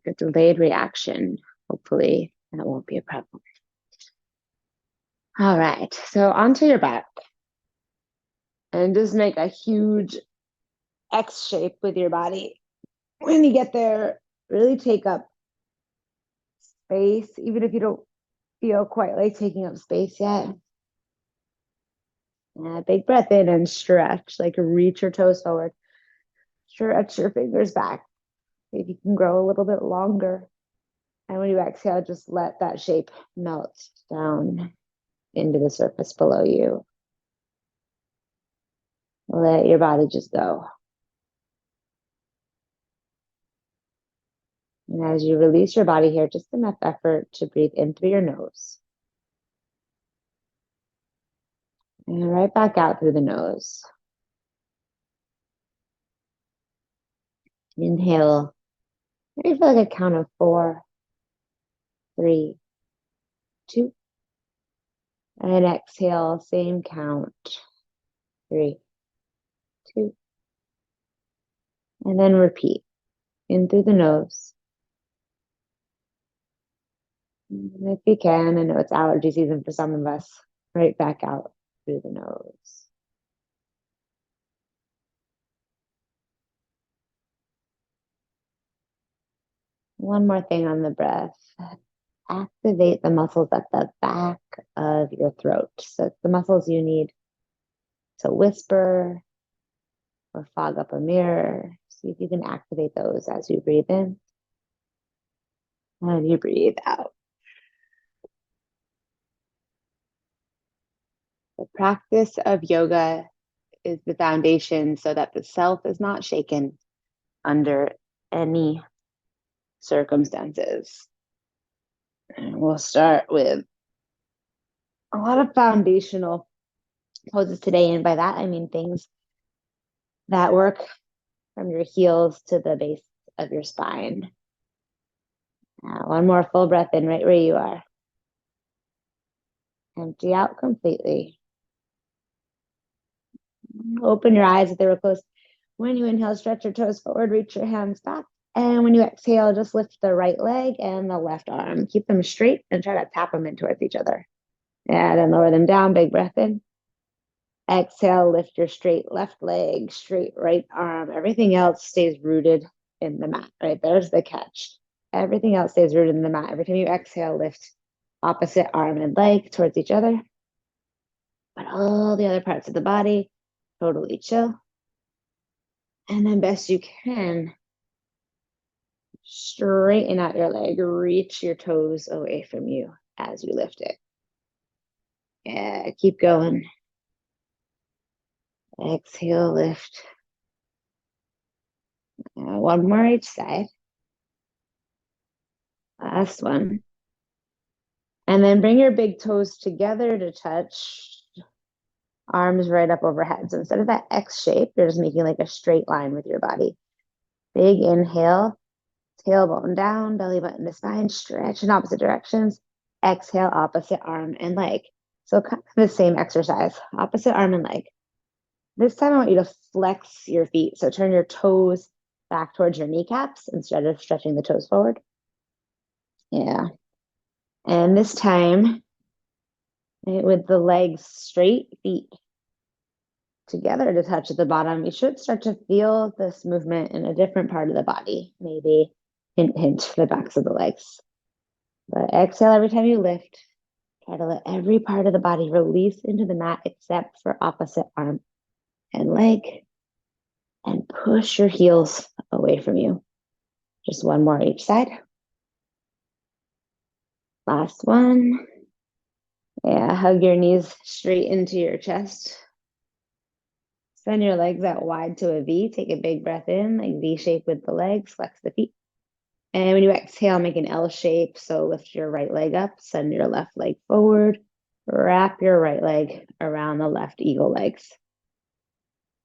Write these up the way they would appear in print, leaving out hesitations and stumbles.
like a delayed reaction. Hopefully that won't be a problem. All right, so onto your back. And just make a huge X shape with your body. When you get there, really take up space, even if you don't feel quite like taking up space yet. Big breath in and stretch, like reach your toes forward. Stretch your fingers back. See if you can grow a little bit longer. And when you exhale, just let that shape melt down into the surface below you. Let your body just go. And as you release your body here, just enough effort to breathe in through your nose. And right back out through the nose. Inhale. Maybe for like a count of 4, 3, 2. And exhale, same count. 3, 2. And then repeat. In through the nose. And if you can, I know it's allergy season for some of us, right back out through the nose. One more thing on the breath. Activate the muscles at the back of your throat. So it's the muscles you need to whisper or fog up a mirror. See if you can activate those as you breathe in and you breathe out. The practice of yoga is the foundation so that the self is not shaken under any circumstances. And we'll start with a lot of foundational poses today. And by that, I mean things that work from your heels to the base of your spine. One more full breath in right where you are. Empty out completely. Open your eyes if they were closed. When you inhale, stretch your toes forward, reach your hands back. And when you exhale, just lift the right leg and the left arm. Keep them straight and try to tap them in towards each other. Yeah, then lower them down, big breath in. Exhale, lift your straight left leg, straight right arm. Everything else stays rooted in the mat, right? There's the catch. Everything else stays rooted in the mat. Every time you exhale, lift opposite arm and leg towards each other. But all the other parts of the body, totally chill. And then best you can, straighten out your leg, reach your toes away from you as you lift it. Yeah, keep going. Exhale, lift. One more each side. Last one. And then bring your big toes together to touch. Arms right up overhead. So instead of that X shape, you're just making like a straight line with your body. Big inhale, tailbone down, belly button to spine, stretch in opposite directions. Exhale, opposite arm and leg. So kind of the same exercise, opposite arm and leg. This time I want you to flex your feet. So turn your toes back towards your kneecaps instead of stretching the toes forward. Yeah. And this time, with the legs straight, feet together to touch at the bottom, you should start to feel this movement in a different part of the body. Maybe hint, hint, the backs of the legs. But exhale every time you lift. Try to let every part of the body release into the mat except for opposite arm and leg. And push your heels away from you. Just one more each side. Last one. Yeah, hug your knees straight into your chest. Send your legs out wide to a V. Take a big breath in, like V shape with the legs. Flex the feet. And when you exhale, make an L shape. So lift your right leg up, send your left leg forward. Wrap your right leg around the left eagle legs.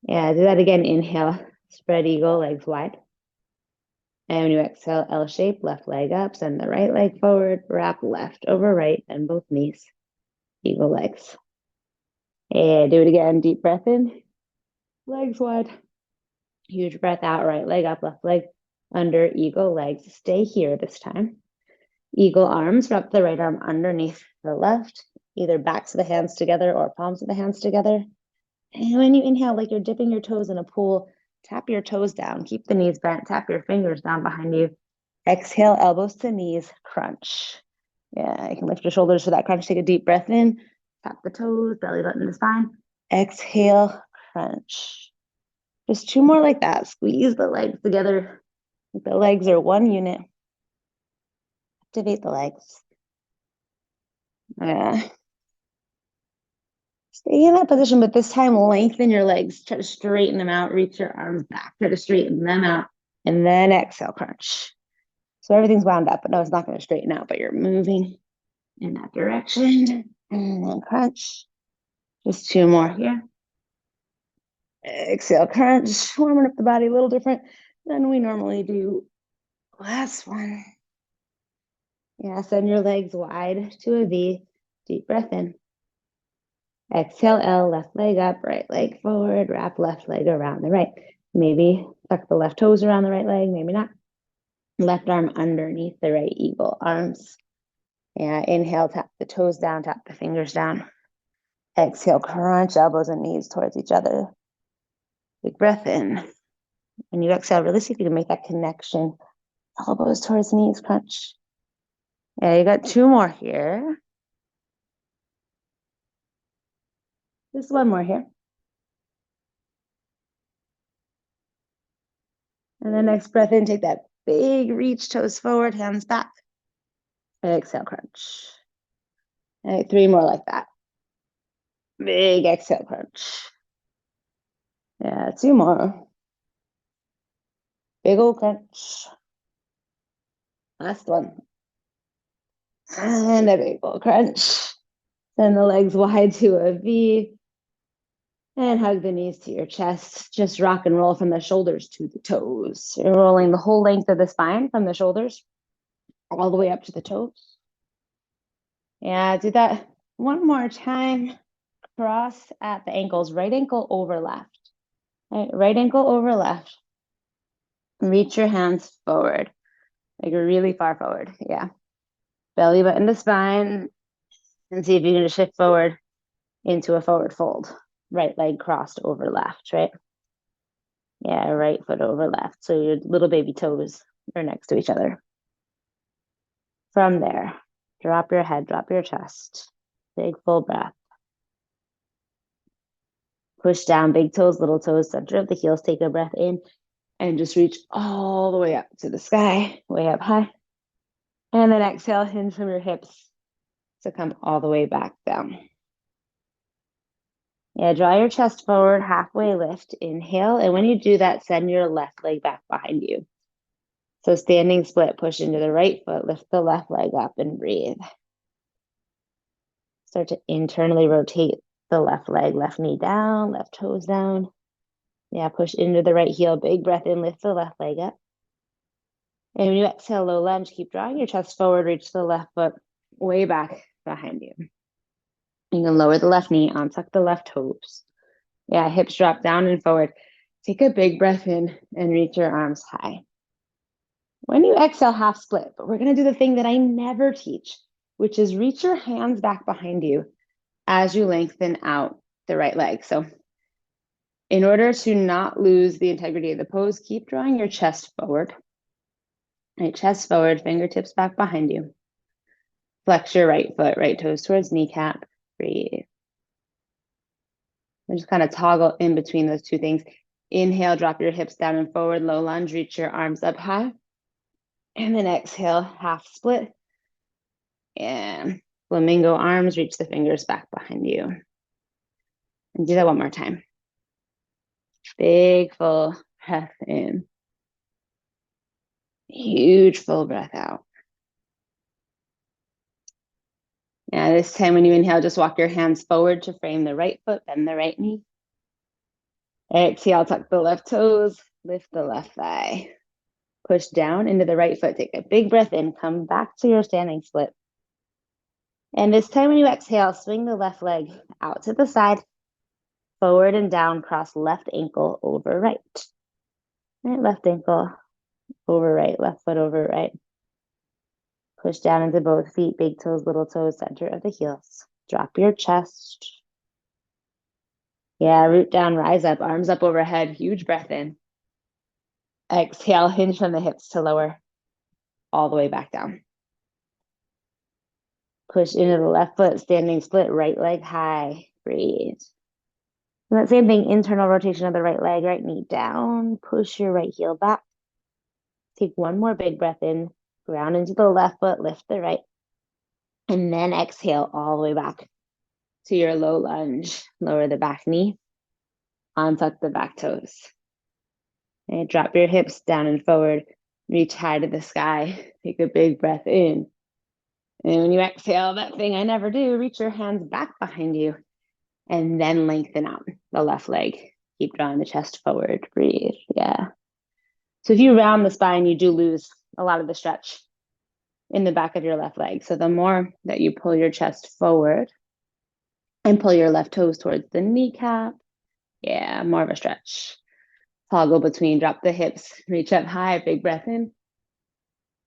Yeah, do that again. Inhale, spread eagle, legs wide. And when you exhale, L shape, left leg up, send the right leg forward, wrap left over right, and both knees, eagle legs. And do it again. Deep breath in, legs wide. Huge breath out, right leg up, left leg. under eagle legs. Stay here this time. Eagle arms, wrap the right arm underneath the left, either backs of the hands together or palms of the hands together. And when you inhale, like you're dipping your toes in a pool, tap your toes down, keep the knees bent, tap your fingers down behind you. Exhale, elbows to knees, crunch. Yeah, you can lift your shoulders for that crunch. Take a deep breath in, tap the toes, belly button to spine. Exhale, crunch. Just two more like that. Squeeze the legs together. The legs are one unit. Activate the legs. Yeah. Stay in that position, but this time lengthen your legs. Try to straighten them out. Reach your arms back. Try to straighten them out. And then exhale, crunch. So everything's wound up, but no, it's not going to straighten out, but you're moving in that direction. And then crunch. Just two more here. Exhale, crunch. Warming up the body a little different than we normally do. Last one. Yeah, send your legs wide to a V. Deep breath in. Exhale, L, left leg up, right leg forward, wrap left leg around the right. Maybe tuck the left toes around the right leg, maybe not. Left arm underneath the right eagle arms. Yeah, inhale, tap the toes down, tap the fingers down. Exhale, crunch elbows and knees towards each other. Big breath in. When you exhale, really see if you can make that connection. Elbows towards knees, crunch. Yeah, you got two more here. Just one more here. And then next breath in, take that big reach, toes forward, hands back. Exhale, crunch. And three more like that. Big exhale, crunch. Yeah, two more. Big old crunch. Last one. And a big old crunch. Send the legs wide to a V. And hug the knees to your chest. Just rock and roll from the shoulders to the toes. You're rolling the whole length of the spine from the shoulders all the way up to the toes. Yeah, do that one more time. Cross at the ankles, right ankle over left. Right ankle over left. Reach your hands forward, like really far forward. Yeah. Belly button to spine. And see if you can just shift forward into a forward fold. Right leg crossed over left, right? Yeah, right foot over left. So your little baby toes are next to each other. From there, drop your head, drop your chest. Big full breath. Push down, big toes, little toes, center of the heels. Take a breath in and just reach all the way up to the sky, way up high. And then exhale, hinge from your hips to come all the way back down. Yeah, draw your chest forward, halfway lift, inhale. And when you do that, send your left leg back behind you. So standing split, push into the right foot, lift the left leg up and breathe. Start to internally rotate the left leg, left knee down, left toes down. Yeah, push into the right heel, big breath in, lift the left leg up. And when you exhale, low lunge, keep drawing your chest forward, reach the left foot way back behind you. You can lower the left knee, untuck the left toes. Yeah, hips drop down and forward. Take a big breath in and reach your arms high. When you exhale, half split, but we're going to do the thing that I never teach, which is reach your hands back behind you as you lengthen out the right leg. So in order to not lose the integrity of the pose, keep drawing your chest forward. Right, chest forward, fingertips back behind you. Flex your right foot, right toes towards kneecap. Breathe. And just kind of toggle in between those two things. Inhale, drop your hips down and forward, low lunge, reach your arms up high. And then exhale, half split. And flamingo arms, reach the fingers back behind you. And do that one more time. Big full breath in. Huge full breath out. Yeah, this time when you inhale, just walk your hands forward to frame the right foot, bend the right knee. Exhale, tuck the left toes, lift the left thigh. Push down into the right foot. Take a big breath in. Come back to your standing split. And this time when you exhale, swing the left leg out to the side, forward and down, cross left ankle over right. Right, left ankle over right, left foot over right. Push down into both feet, big toes, little toes, center of the heels. Drop your chest. Yeah, root down, rise up, arms up overhead, huge breath in. Exhale, hinge from the hips to lower all the way back down. Push into the left foot, standing split, right leg high. Breathe. And that same thing, internal rotation of the right leg, right knee down. Push your right heel back. Take one more big breath in, ground into the left foot, lift the right. And then exhale all the way back to your low lunge. Lower the back knee, untuck the back toes. And drop your hips down and forward. Reach high to the sky. Take a big breath in. And when you exhale, that thing I never do, reach your hands back behind you. And then lengthen out the left leg. Keep drawing the chest forward. Breathe. Yeah. So if you round the spine, you do lose a lot of the stretch in the back of your left leg. So the more that you pull your chest forward and pull your left toes towards the kneecap, yeah, more of a stretch. Toggle between, drop the hips, reach up high, big breath in.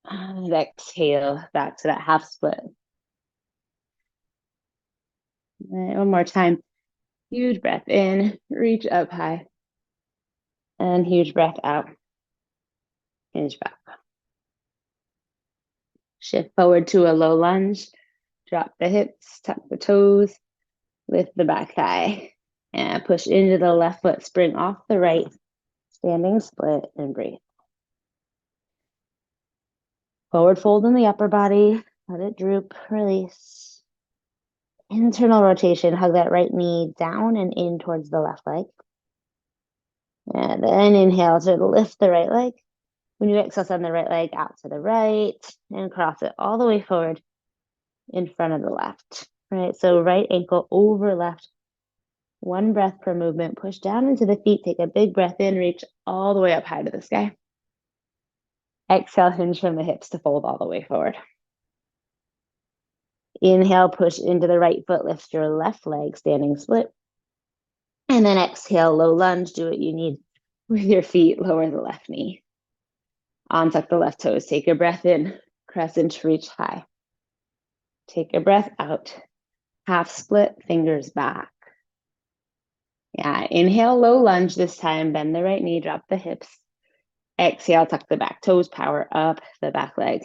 And exhale back to that half split. And one more time. Huge breath in, reach up high. And huge breath out. Hinge back. Shift forward to a low lunge. Drop the hips, tuck the toes, lift the back thigh. And push into the left foot, spring off the right. Standing split and breathe. Forward fold in the upper body. Let it droop, release. Internal rotation, hug that right knee down and in towards the left leg. And then inhale to lift the right leg. When you exhale, send the right leg out to the right and cross it all the way forward in front of the left. Right, so right ankle over left. One breath per movement. Push down into the feet. Take a big breath in. Reach all the way up high to the sky. Exhale, hinge from the hips to fold all the way forward. Inhale, push into the right foot, lift your left leg, standing split. And then exhale, low lunge, do what you need with your feet, lower the left knee. Untuck the left toes, take a breath in, crescent, reach high. Take a breath out, half split, fingers back. Yeah, inhale, low lunge this time, bend the right knee, drop the hips. Exhale, tuck the back toes, power up the back leg.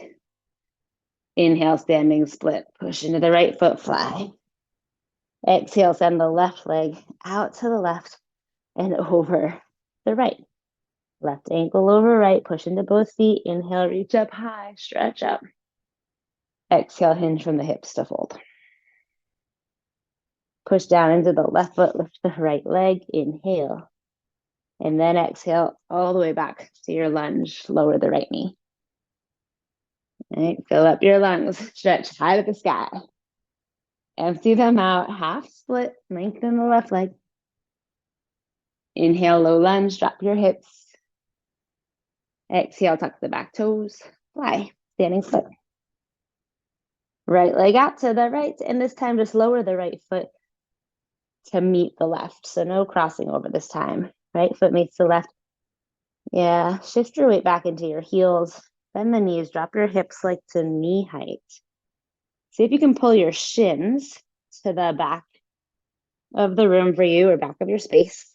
Inhale, standing split, push into the right foot, fly. Exhale, send the left leg out to the left and over the right. Left ankle over right, push into both feet. Inhale, reach up high, stretch up. Exhale, hinge from the hips to fold. Push down into the left foot, lift the right leg, inhale. And then exhale all the way back to your lunge, lower the right knee. All right, fill up your lungs, stretch high to the sky. Empty them out, half split, lengthen the left leg. Inhale, low lunge, drop your hips. Exhale, tuck the back toes, fly, standing split. Right leg out to the right, and this time just lower the right foot to meet the left. So no crossing over this time. Right foot meets the left. Yeah, shift your weight back into your heels. Bend the knees, drop your hips like to knee height. See if you can pull your shins to the back of the room for you or back of your space.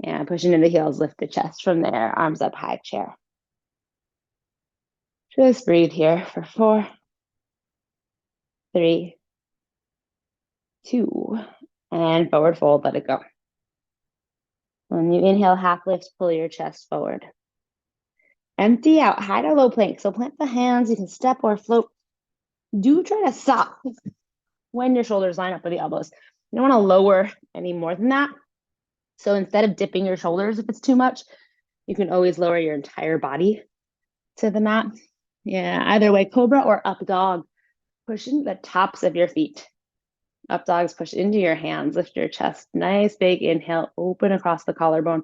Yeah, push into the heels, lift the chest from there, arms up high, chair. Just breathe here for 4, 3, 2, and forward fold, let it go. When you inhale, half lift, pull your chest forward. Empty out, high to low plank. So plant the hands, you can step or float. Do try to stop when your shoulders line up with the elbows. You don't want to lower any more than that. So instead of dipping your shoulders if it's too much, you can always lower your entire body to the mat. Yeah, either way, cobra or up dog. Push into the tops of your feet. Up dogs, push into your hands, lift your chest. Nice big inhale, open across the collarbone.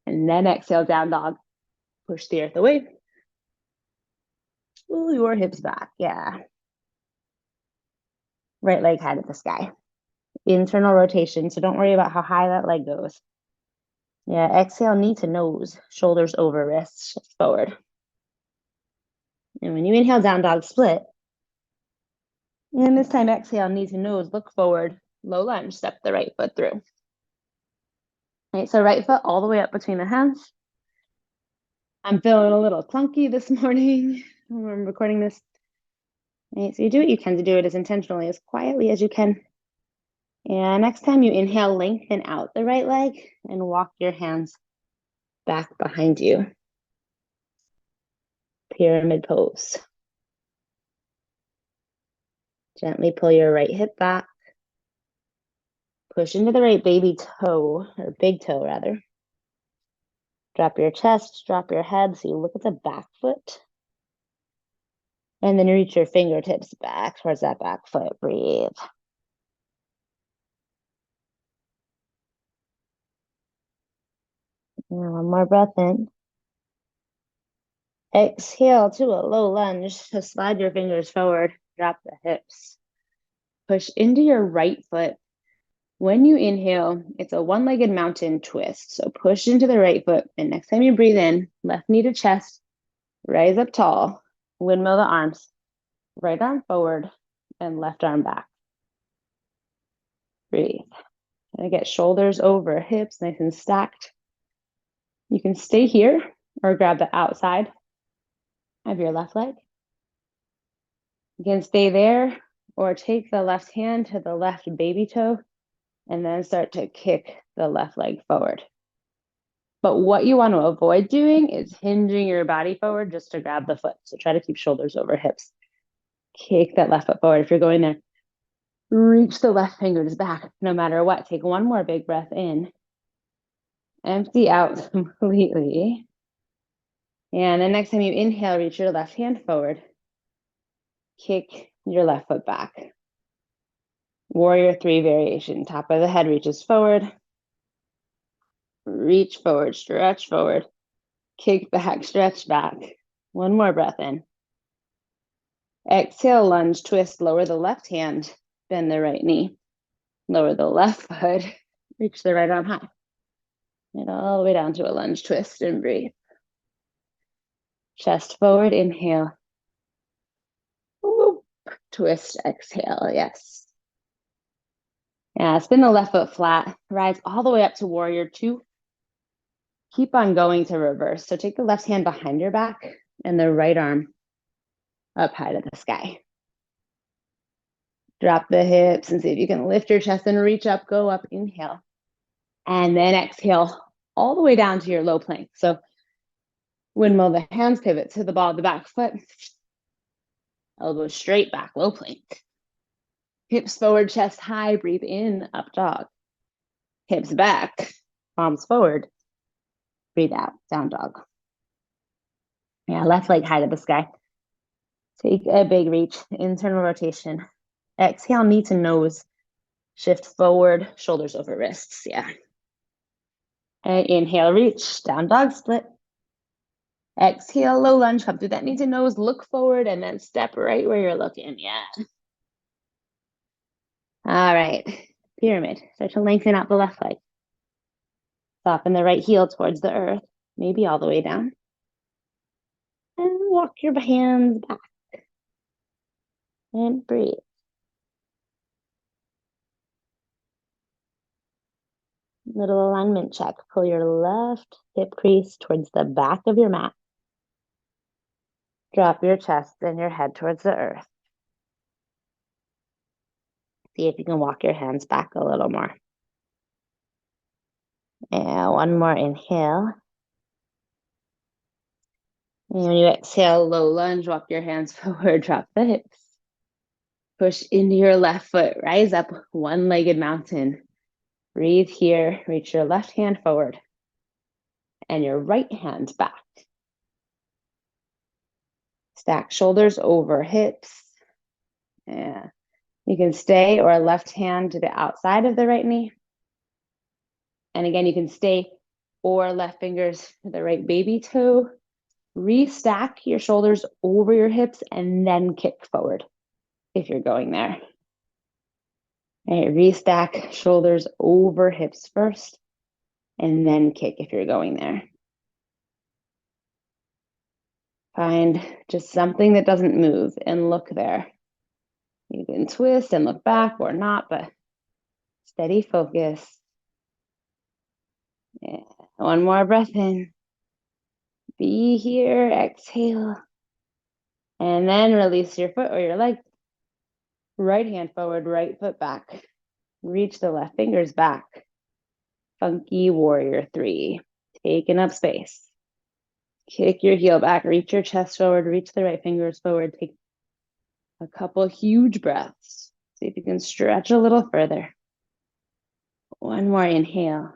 And then exhale, down dog. Push the earth away. Pull your hips back, yeah. Right leg high to the sky. Internal rotation, so don't worry about how high that leg goes. Yeah, exhale, knee to nose, shoulders over wrists, shift forward. And when you inhale, down dog split. And this time, exhale, knee to nose, look forward, low lunge, step the right foot through. All right, so right foot all the way up between the hands. I'm feeling a little clunky this morning when I'm recording this. All right, so you do what you can to do it as intentionally, as quietly as you can. And next time you inhale, lengthen out the right leg and walk your hands back behind you. Pyramid pose. Gently pull your right hip back. Push into the right baby toe, or big toe rather. Drop your chest, drop your head so you look at the back foot. And then reach your fingertips back towards that back foot. Breathe. Now one more breath in. Exhale to a low lunge. So slide your fingers forward. Drop the hips. Push into your right foot. When you inhale, it's a one-legged mountain twist. So push into the right foot. And next time you breathe in, left knee to chest. Rise up tall. Windmill the arms. Right arm forward and left arm back. Breathe. And get shoulders over hips, nice and stacked. You can stay here or grab the outside of your left leg. You can stay there or take the left hand to the left baby toe and then start to kick the left leg forward. But what you want to avoid doing is hinging your body forward just to grab the foot. So try to keep shoulders over hips. Kick that left foot forward. If you're going there, reach the left fingers back no matter what. Take one more big breath in. Empty out completely. And then next time you inhale, reach your left hand forward. Kick your left foot back. Warrior 3 variation. Top of the head reaches forward. Reach forward, stretch forward. Kick back, stretch back. One more breath in. Exhale, lunge, twist, lower the left hand, bend the right knee. Lower the left foot, reach the right arm high. And all the way down to a lunge twist and breathe. Chest forward, inhale. Whoop. Twist, exhale, yes. Yeah, spin the left foot flat, rise all the way up to warrior 2. Keep on going to reverse. So take the left hand behind your back and the right arm up high to the sky. Drop the hips and see if you can lift your chest and reach up, go up, inhale. And then exhale all the way down to your low plank. So windmill the hands, pivot to the ball of the back foot. Elbows straight back, low plank. Hips forward, chest high, breathe in, up dog. Hips back, palms forward. Breathe out, down dog. Yeah, left leg high to the sky. Take a big reach, internal rotation. Exhale, knee to nose. Shift forward, shoulders over wrists, yeah. And inhale, reach, down dog split. Exhale, low lunge, come through that knee to nose, look forward, and then step right where you're looking, yeah. All right, pyramid. Start to lengthen out the left leg. Soften the right heel towards the earth, maybe all the way down. And walk your hands back. And breathe. Little alignment check. Pull your left hip crease towards the back of your mat. Drop your chest and your head towards the earth. See if you can walk your hands back a little more. And one more inhale. And when you exhale, low lunge, walk your hands forward, drop the hips. Push into your left foot, rise up, one-legged mountain. Breathe here, reach your left hand forward and your right hand back. Stack shoulders over hips. Yeah. You can stay or left hand to the outside of the right knee. And again, you can stay or left fingers to the right baby toe. Restack your shoulders over your hips and then kick forward if you're going there. All right, restack shoulders over hips first and then kick if you're going there. Find just something that doesn't move and look there. You can twist and look back or not, but steady focus. Yeah. One more breath in. Be here, exhale. And then release your foot or your leg. Right hand forward, right foot back. Reach the left fingers back. Funky warrior 3. Taking up space. Kick your heel back, reach your chest forward, reach the right fingers forward. Take a couple huge breaths. See if you can stretch a little further. One more inhale.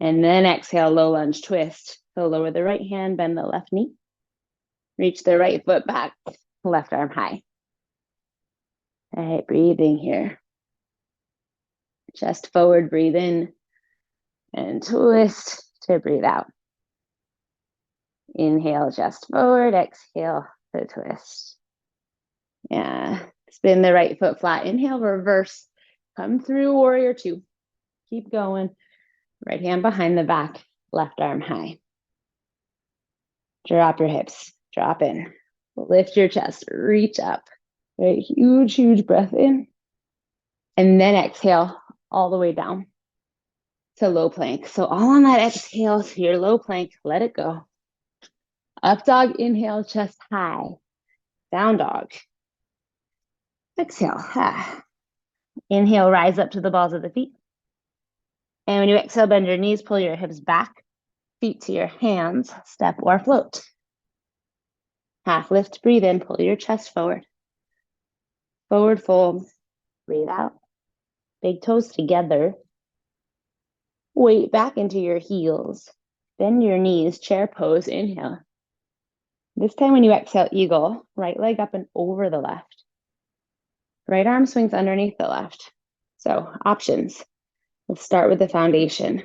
And then exhale, low lunge twist. So lower the right hand, bend the left knee. Reach the right foot back, left arm high. All right, breathing here. Chest forward, breathe in. And twist to breathe out. Inhale, chest forward. Exhale to twist. Yeah. Spin the right foot flat. Inhale, reverse. Come through warrior 2. Keep going. Right hand behind the back, left arm high. Drop your hips. Drop in. Lift your chest. Reach up. Right, huge, huge breath in. And then exhale all the way down to low plank. So all on that exhale to your low plank, let it go. Up dog, inhale, chest high. Down dog. Exhale. Inhale, rise up to the balls of the feet. And when you exhale, bend your knees, pull your hips back, feet to your hands, step or float. Half lift, breathe in, pull your chest forward. Forward fold, breathe out. Big toes together. Weight back into your heels. Bend your knees, chair pose, inhale. This time when you exhale, eagle, right leg up and over the left. Right arm swings underneath the left. So options. Let's start with the foundation.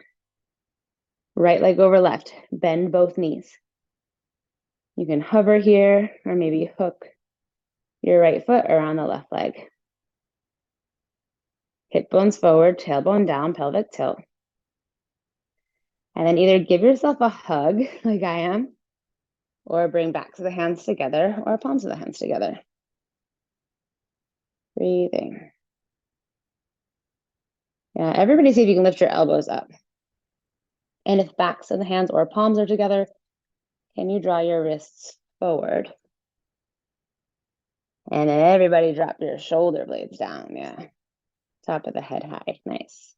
Right leg over left, bend both knees. You can hover here or maybe hook your right foot around the left leg. Hip bones forward, tailbone down, pelvic tilt. And then either give yourself a hug like I am, or bring backs of the hands together or palms of the hands together. Breathing. Yeah, everybody see if you can lift your elbows up. And if backs of the hands or palms are together, can you draw your wrists forward? And then everybody drop your shoulder blades down, yeah. Top of the head high, nice.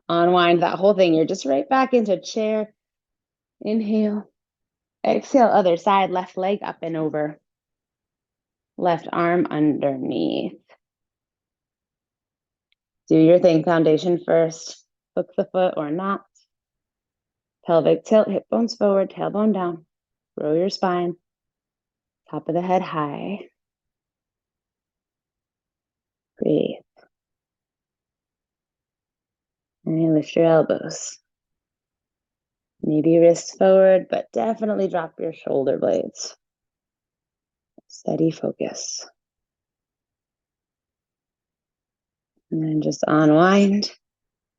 Unwind that whole thing. You're just right back into chair. Inhale. Exhale, other side, left leg up and over. Left arm underneath. Do your thing, foundation first. Hook the foot or not. Pelvic tilt, hip bones forward, tailbone down. Roll your spine. Top of the head high. Breathe. And lift your elbows. Maybe wrists forward, but definitely drop your shoulder blades. Steady focus. And then just unwind.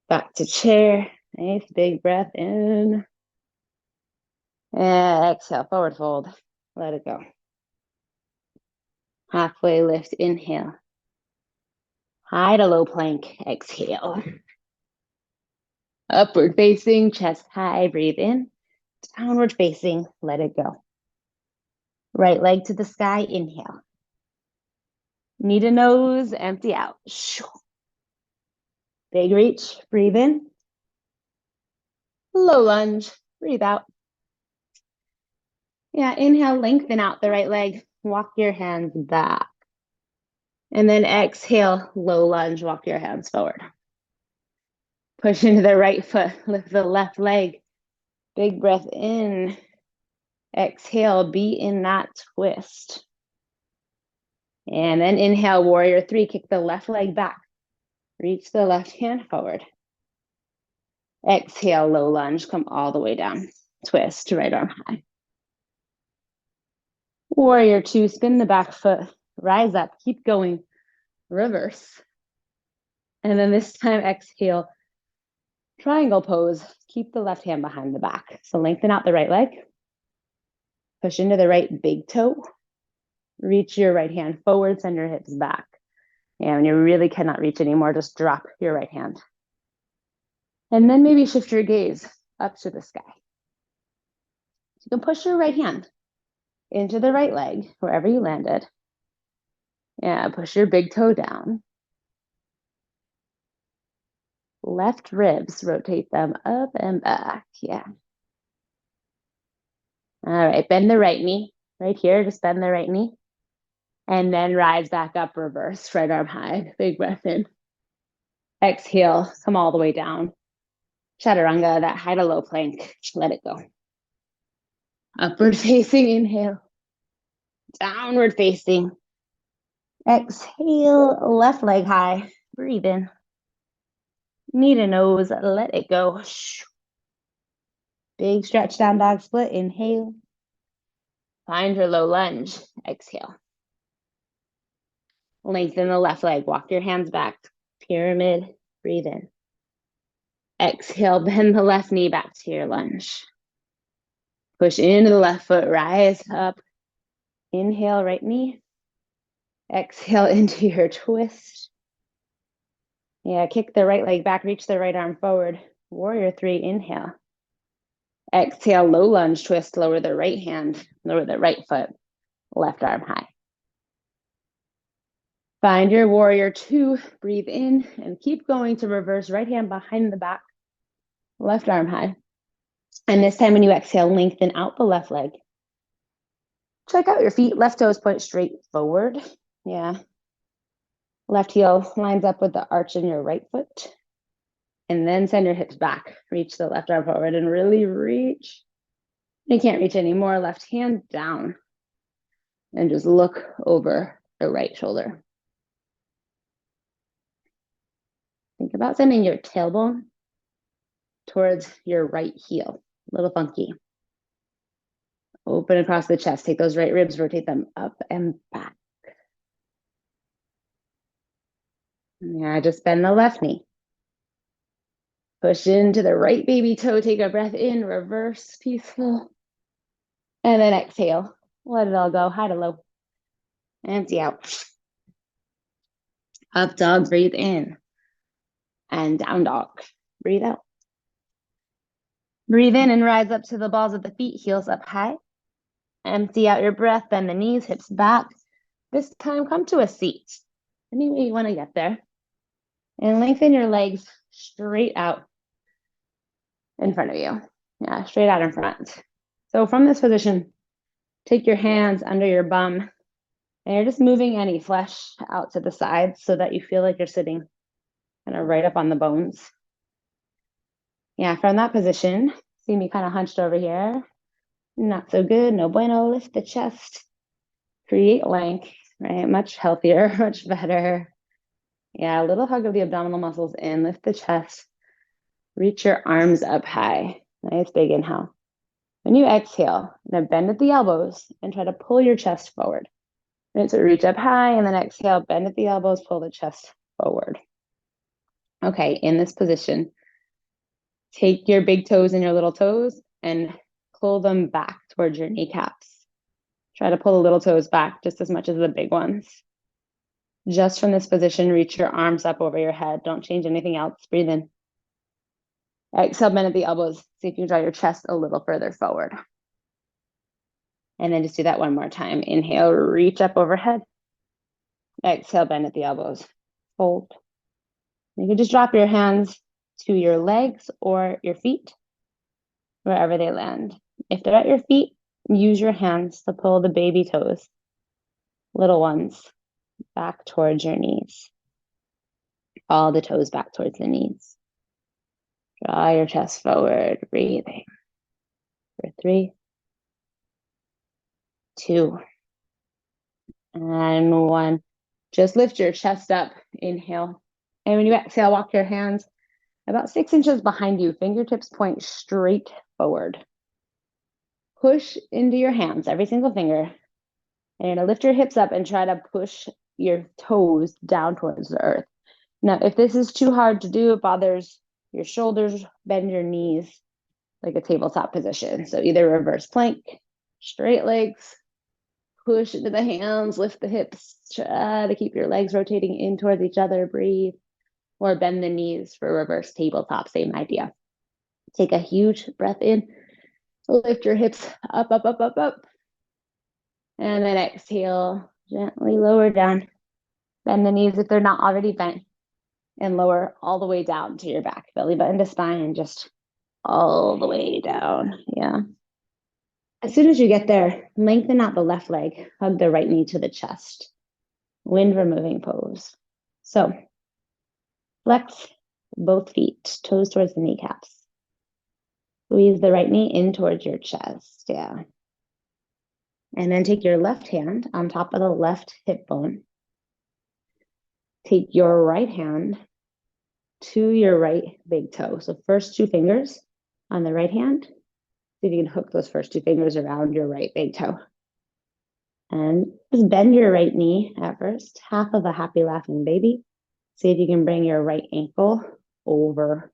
Back to chair. Nice big breath in. And exhale, forward fold. Let it go. Halfway lift, inhale. High to low plank, exhale. Upward facing, chest high, breathe in. Downward facing, let it go. Right leg to the sky, inhale. Knee to nose, empty out. Big reach, breathe in. Low lunge, breathe out. Yeah, inhale, lengthen out the right leg. Walk your hands back. And then exhale, low lunge, walk your hands forward. Push into the right foot, lift the left leg. Big breath in. Exhale, be in that twist. And then inhale, warrior 3, kick the left leg back. Reach the left hand forward. Exhale, low lunge, come all the way down. Twist, right arm high. Warrior 2, spin the back foot, rise up, keep going, reverse. And then this time, exhale, Triangle pose, keep the left hand behind the back. So lengthen out the right leg, push into the right big toe, reach your right hand forward, send your hips back. And when you really cannot reach anymore, just drop your right hand. And then maybe shift your gaze up to the sky. You can push your right hand into the right leg, wherever you landed. Yeah, push your big toe down. Left ribs, rotate them up and back. Yeah. All right, bend the right knee. Right here, just bend the right knee. And then rise back up, reverse, right arm high. Big breath in. Exhale, come all the way down. Chaturanga, that high to low plank. Let it go. Upward facing inhale. Downward facing. Exhale, left leg high. Breathe in. Knee to nose, let it go. Big stretch down dog split. Inhale. Find your low lunge. Exhale. Lengthen the left leg. Walk your hands back. Pyramid. Breathe in. Exhale, bend the left knee back to your lunge. Push into the left foot. Rise up. Inhale, right knee. Exhale into your twist. Yeah, kick the right leg back. Reach the right arm forward. Warrior three. Inhale. Exhale, low lunge twist. Lower the right hand. Lower the right foot. Left arm high. Find your warrior two, breathe in and keep going to reverse right hand behind the back, left arm high. And this time when you exhale, lengthen out the left leg. Check out your feet, left toes point straight forward. Yeah. Left heel lines up with the arch in your right foot. And then send your hips back. Reach the left arm forward and really reach. You can't reach anymore, left hand down. And just look over the right shoulder. Think about sending your tailbone towards your right heel. A little funky. Open across the chest. Take those right ribs, rotate them up and back. Yeah, just bend the left knee. Push into the right baby toe. Take a breath in, reverse, peaceful. And then exhale. Let it all go, high to low. Empty out. Up dog, breathe in. And down dog, breathe out. Breathe in and rise up to the balls of the feet, heels up high. Empty out your breath, bend the knees, hips back. This time, come to a seat. Any way you want to get there. And lengthen your legs straight out in front of you. Yeah, straight out in front. So from this position, take your hands under your bum and you're just moving any flesh out to the sides so that you feel like you're sitting kind of right up on the bones. Yeah, from that position, see me kind of hunched over here. Not so good, no bueno. Lift the chest, create length, right? Much healthier, much better. Yeah, a little hug of the abdominal muscles in, lift the chest, reach your arms up high. Nice big inhale. When you exhale, now bend at the elbows and try to pull your chest forward. Right, so reach up high and then exhale, bend at the elbows, pull the chest forward. Okay, in this position, take your big toes and your little toes and pull them back towards your kneecaps. Try to pull the little toes back just as much as the big ones. Just from this position, reach your arms up over your head. Don't change anything else. Breathe in. Exhale, bend at the elbows. See if you can draw your chest a little further forward. And then just do that one more time. Inhale, reach up overhead. Exhale, bend at the elbows. Fold. You can just drop your hands to your legs or your feet, wherever they land. If they're at your feet, use your hands to pull the baby toes, little ones, back towards your knees. All the toes back towards the knees. Draw your chest forward, breathing. For 3, 2, and 1. Just lift your chest up, inhale. And when you exhale, walk your hands about 6 inches behind you. Fingertips point straight forward. Push into your hands, every single finger. And you're gonna lift your hips up and try to push your toes down towards the earth. Now, if this is too hard to do, it bothers your shoulders, bend your knees like a tabletop position. So either reverse plank, straight legs, push into the hands, lift the hips, try to keep your legs rotating in towards each other, breathe, or bend the knees for reverse tabletop, same idea. Take a huge breath in, lift your hips up, up, up, up, up. And then exhale, gently lower down. Bend the knees if they're not already bent, and lower all the way down to your back. Belly button to spine, just all the way down. Yeah. As soon as you get there, lengthen out the left leg, hug the right knee to the chest. Wind removing pose. So flex both feet, toes towards the kneecaps. Squeeze the right knee in towards your chest. Yeah. And then take your left hand on top of the left hip bone. Take your right hand to your right big toe. So first two fingers on the right hand. See if you can hook those first two fingers around your right big toe. And just bend your right knee at first, half of a happy laughing baby. See if you can bring your right ankle over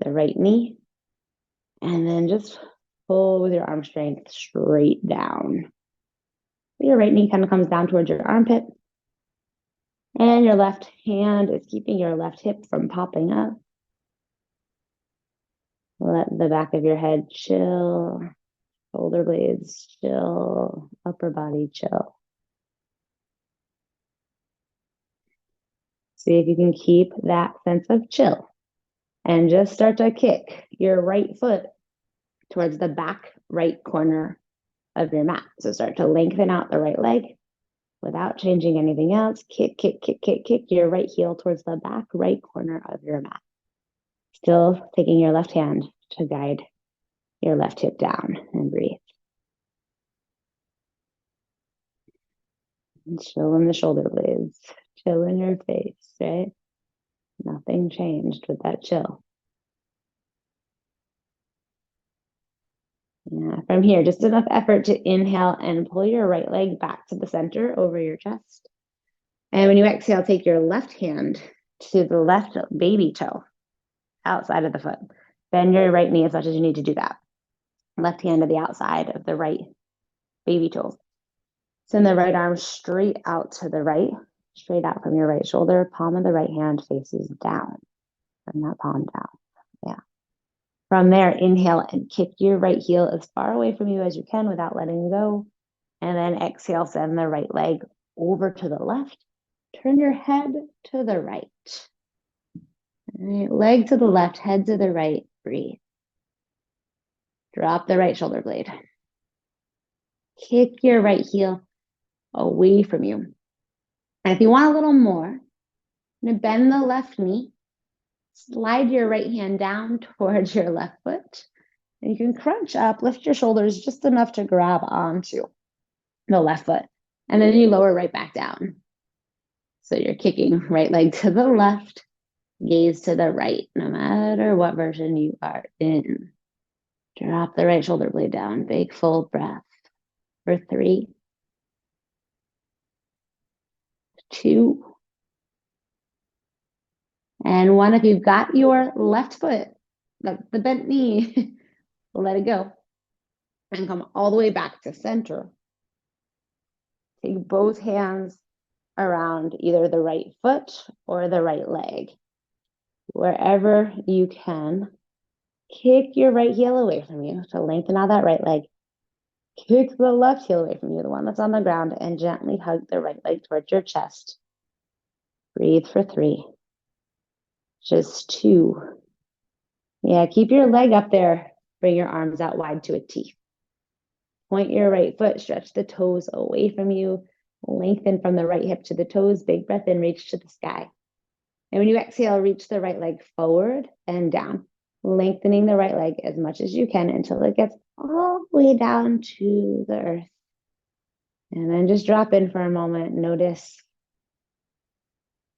the right knee. And then just pull with your arm strength straight down. Your right knee kind of comes down towards your armpit. And your left hand is keeping your left hip from popping up. Let the back of your head chill. Shoulder blades chill. Upper body chill. See if you can keep that sense of chill. And just start to kick your right foot towards the back right corner of your mat. So start to lengthen out the right leg without changing anything else. Kick, kick, kick, kick, kick your right heel towards the back right corner of your mat. Still taking your left hand to guide your left hip down, and breathe. And chill in the shoulder blades. Chill in your face, right? Nothing changed with that chill. Yeah, from here, just enough effort to inhale and pull your right leg back to the center over your chest. And when you exhale, take your left hand to the left baby toe outside of the foot. Bend your right knee as much as you need to do that. Left hand to the outside of the right baby toe. Send the right arm straight out to the right, straight out from your right shoulder. Palm of the right hand faces down. Bring that palm down. Yeah. From there, inhale and kick your right heel as far away from you as you can without letting go. And then exhale, send the right leg over to the left. Turn your head to the right. All right, leg to the left, head to the right. Breathe. Drop the right shoulder blade. Kick your right heel away from you. And if you want a little more, I'm going to bend the left knee. Slide your right hand down towards your left foot. And you can crunch up, lift your shoulders just enough to grab onto the left foot. And then you lower right back down. So you're kicking right leg to the left, gaze to the right, no matter what version you are in. Drop the right shoulder blade down. Big full breath for 3, 2, and 1. If you've got your left foot, the bent knee, let it go. And come all the way back to center. Take both hands around either the right foot or the right leg. Wherever you can, kick your right heel away from you to lengthen out that right leg. Kick the left heel away from you, the one that's on the ground, and gently hug the right leg towards your chest. Breathe for 3. Just 2. Yeah, keep your leg up there. Bring your arms out wide to a T. Point your right foot, stretch the toes away from you. Lengthen from the right hip to the toes. Big breath in, reach to the sky. And when you exhale, reach the right leg forward and down, lengthening the right leg as much as you can until it gets all the way down to the earth. And then just drop in for a moment. Notice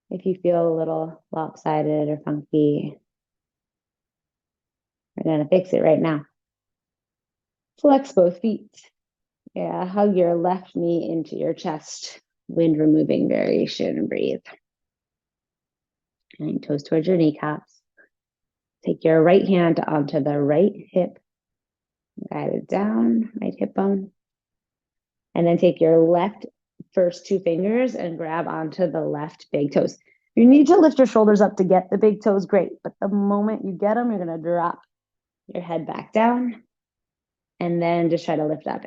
if you feel a little lopsided or funky. We're going to fix it right now. Flex both feet. Yeah, hug your left knee into your chest. Wind removing variation. Breathe. And toes towards your kneecaps. Take your right hand onto the right hip, guide it down, right hip bone. And then take your left first two fingers and grab onto the left big toes. You need to lift your shoulders up to get the big toes, great. But the moment you get them, you're going to drop your head back down. And then just try to lift up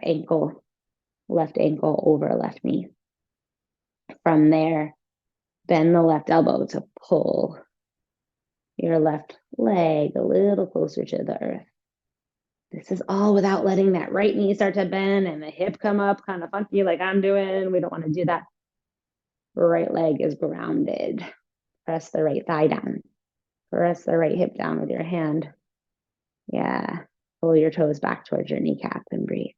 left ankle over left knee. From there, bend the left elbow to pull your left leg a little closer to the earth. This is all without letting that right knee start to bend and the hip come up kind of funky like I'm doing. We don't want to do that. Right leg is grounded. Press the right thigh down. Press the right hip down with your hand. Yeah. Pull your toes back towards your kneecap and breathe.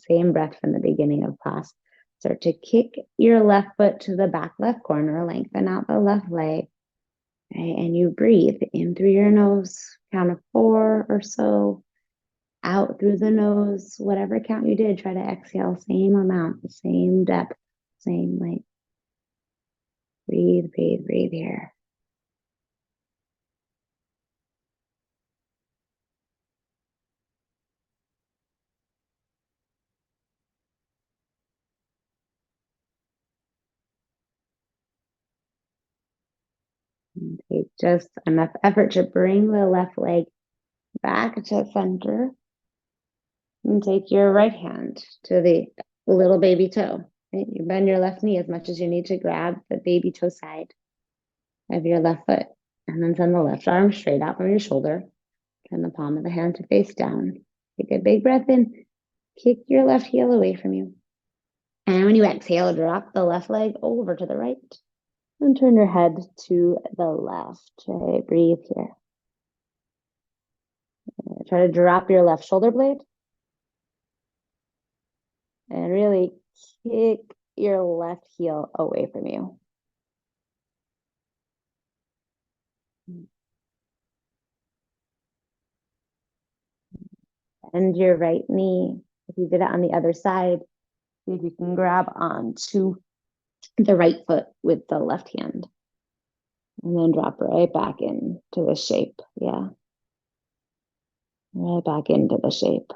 Same breath from the beginning of class. Start to kick your left foot to the back left corner, lengthen out the left leg. Okay, and you breathe in through your nose, count of 4 or so, out through the nose, whatever count you did, try to exhale, same amount, the same depth, same length. Breathe, breathe, breathe here. Take just enough effort to bring the left leg back to center. And take your right hand to the little baby toe. Right? You bend your left knee as much as you need to grab the baby toe side of your left foot. And then send the left arm straight out from your shoulder. Turn the palm of the hand to face down. Take a big breath in. Kick your left heel away from you. And when you exhale, drop the left leg over to the right. And turn your head to the left. Okay, breathe here. Try to drop your left shoulder blade. And really kick your left heel away from you. Bend your right knee. If you did it on the other side, see if you can grab onto the right foot with the left hand. And then drop right back into the shape. Yeah. Right back into the shape.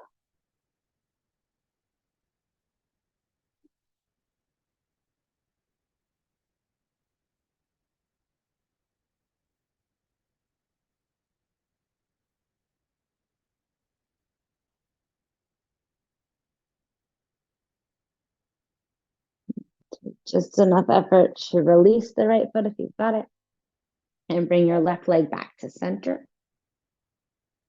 Just enough effort to release the right foot if you've got it. And bring your left leg back to center.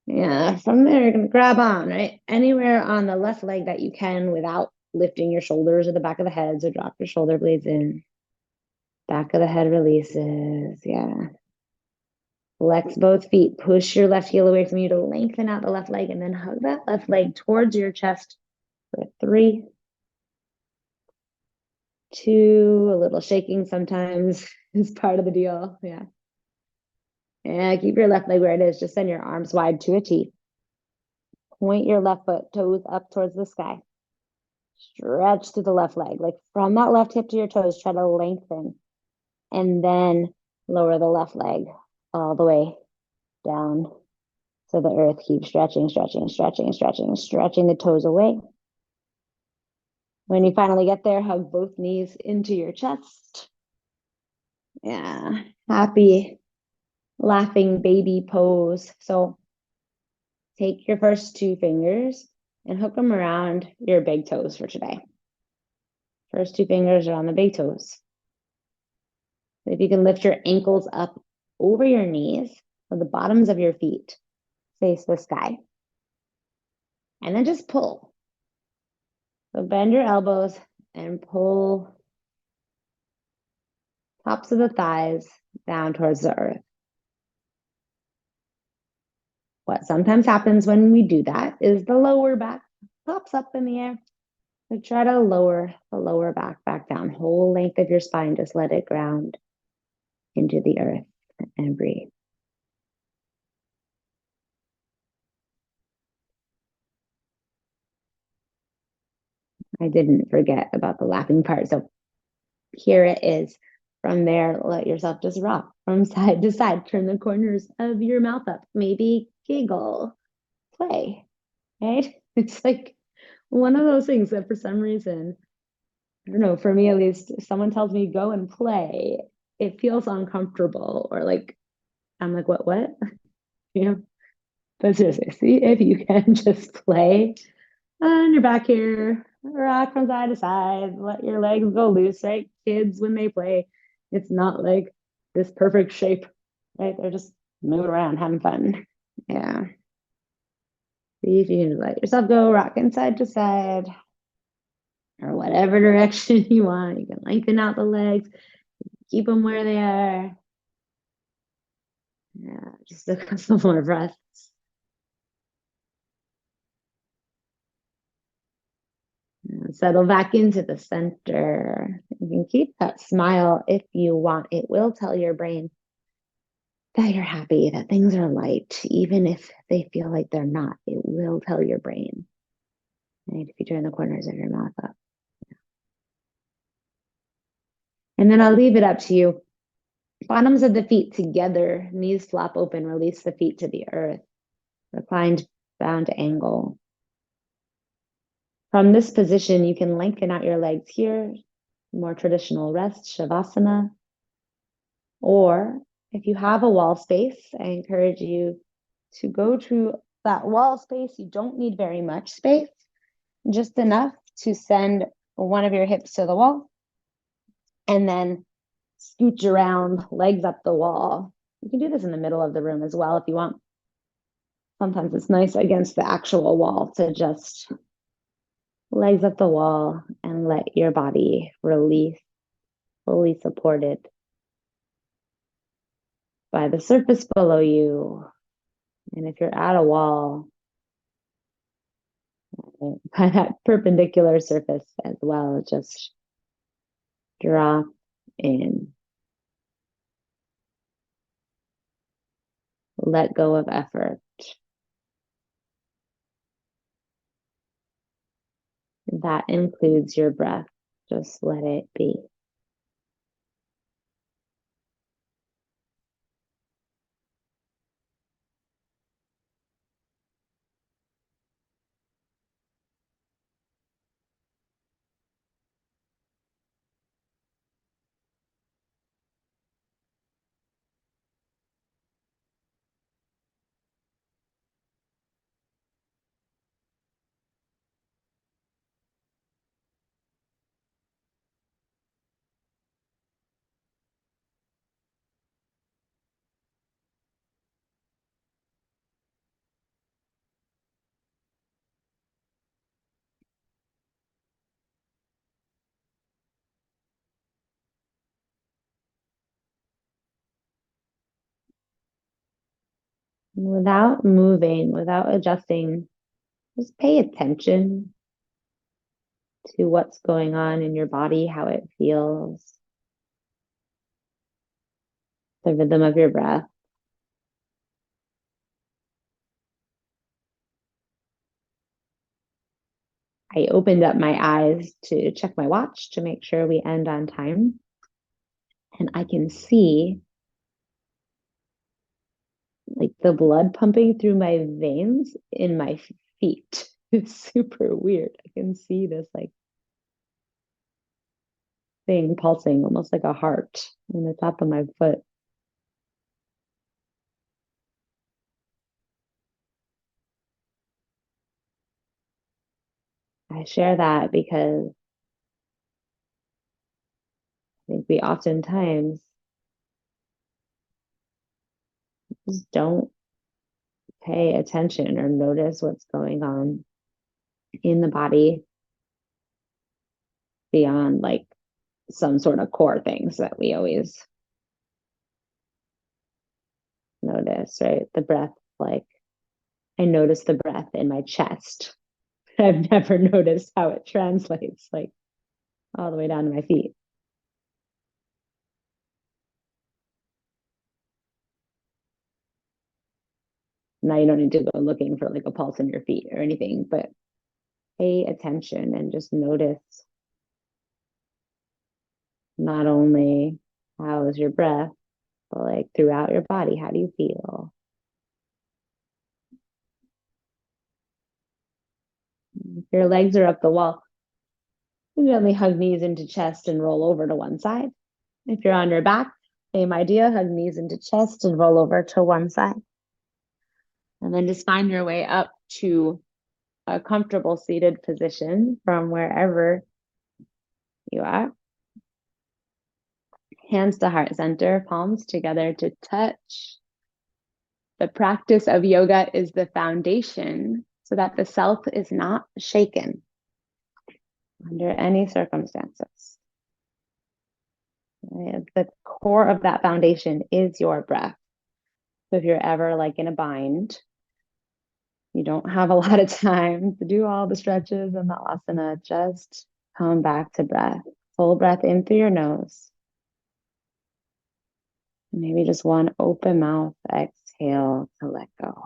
Yeah, from there, you're going to grab on, right? Anywhere on the left leg that you can without lifting your shoulders or the back of the head. So drop your shoulder blades in. Back of the head releases. Yeah. Flex both feet. Push your left heel away from you to lengthen out the left leg and then hug that left leg towards your chest for 3, 2, a little shaking sometimes is part of the deal. Yeah. And keep your left leg where it is. Just send your arms wide to a T. Point your left foot, toes up towards the sky. Stretch to the left leg. Like from that left hip to your toes, try to lengthen. And then lower the left leg all the way down so the earth. Keep stretching, stretching, stretching, stretching, stretching the toes away. When you finally get there, hug both knees into your chest. Yeah, happy, laughing baby pose. So take your first 2 fingers and hook them around your big toes for today. First 2 fingers are on the big toes. If you can lift your ankles up over your knees, so the bottoms of your feet face the sky. And then just pull. So bend your elbows and pull tops of the thighs down towards the earth. What sometimes happens when we do that is the lower back pops up in the air. So try to lower the lower back down. Whole length of your spine, just let it ground into the earth and breathe. I didn't forget about the laughing part. So Here it is. From there, let yourself just rock from side to side. Turn the corners of your mouth up. Maybe giggle, play, right? It's like one of those things that for some reason, I don't know, for me at least, if someone tells me go and play, it feels uncomfortable or like, I'm like, what? You know, but seriously, see if you can just play on your back here, rock from side to side, let your legs go loose, right? Kids, when they play, it's not like this perfect shape, right? They're just moving around, having fun. Yeah. See if you can let yourself go, rocking side to side, or whatever direction you want. You can lengthen out the legs, keep them where they are. Yeah, just a couple more breaths. Settle back into the center. You can keep that smile if you want. It will tell your brain that you're happy, that things are light, even if they feel like they're not. It will tell your brain. Right? If you turn the corners of your mouth up. And then I'll leave it up to you. Bottoms of the feet together, knees flop open, release the feet to the earth. Reclined bound angle. From this position, you can lengthen out your legs here, more traditional rest, Shavasana. Or if you have a wall space, I encourage you to go to that wall space. You don't need very much space, just enough to send one of your hips to the wall and then scooch around, legs up the wall. You can do this in the middle of the room as well if you want. Sometimes it's nice against the actual wall to just legs up the wall and let your body release, fully supported by the surface below you. And if you're at a wall, by that perpendicular surface as well, just drop in. Let go of effort. That includes your breath. Just let it be. Without moving, without adjusting, just pay attention to what's going on in your body, how it feels, the rhythm of your breath. I opened up my eyes to check my watch to make sure we end on time. And I can see like the blood pumping through my veins in my feet. It's super weird. I can see this like thing pulsing almost like a heart in the top of my foot. I share that because I think we oftentimes just don't pay attention or notice what's going on in the body beyond like some sort of core things that we always notice, right? The breath, like I notice the breath in my chest. I've never noticed how it translates like all the way down to my feet. Now you don't need to go looking for like a pulse in your feet or anything, but pay attention and just Not only how is your breath, but like throughout your body, how do you feel? If your legs are up the wall, you gently hug knees into chest and roll over to one side. If you're on your back, same idea, hug knees into chest and roll over to one side. And then just find your way up to a comfortable seated position from wherever you are. Hands to heart center, palms together to touch. The practice of yoga is the foundation so that the self is not shaken under any circumstances. The core of that foundation is your breath. So if you're ever like in a bind, you don't have a lot of time to do all the stretches and the asana, just come back to breath. Full breath in through your nose. Maybe just one open mouth exhale to let go.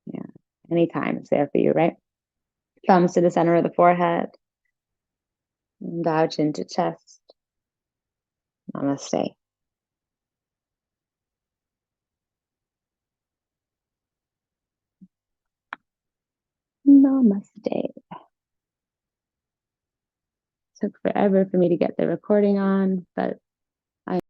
Yeah, anytime it's there for you, right? Thumbs to the center of the forehead. And bow chin to chest. Namaste. Namaste. Took forever for me to get the recording on, but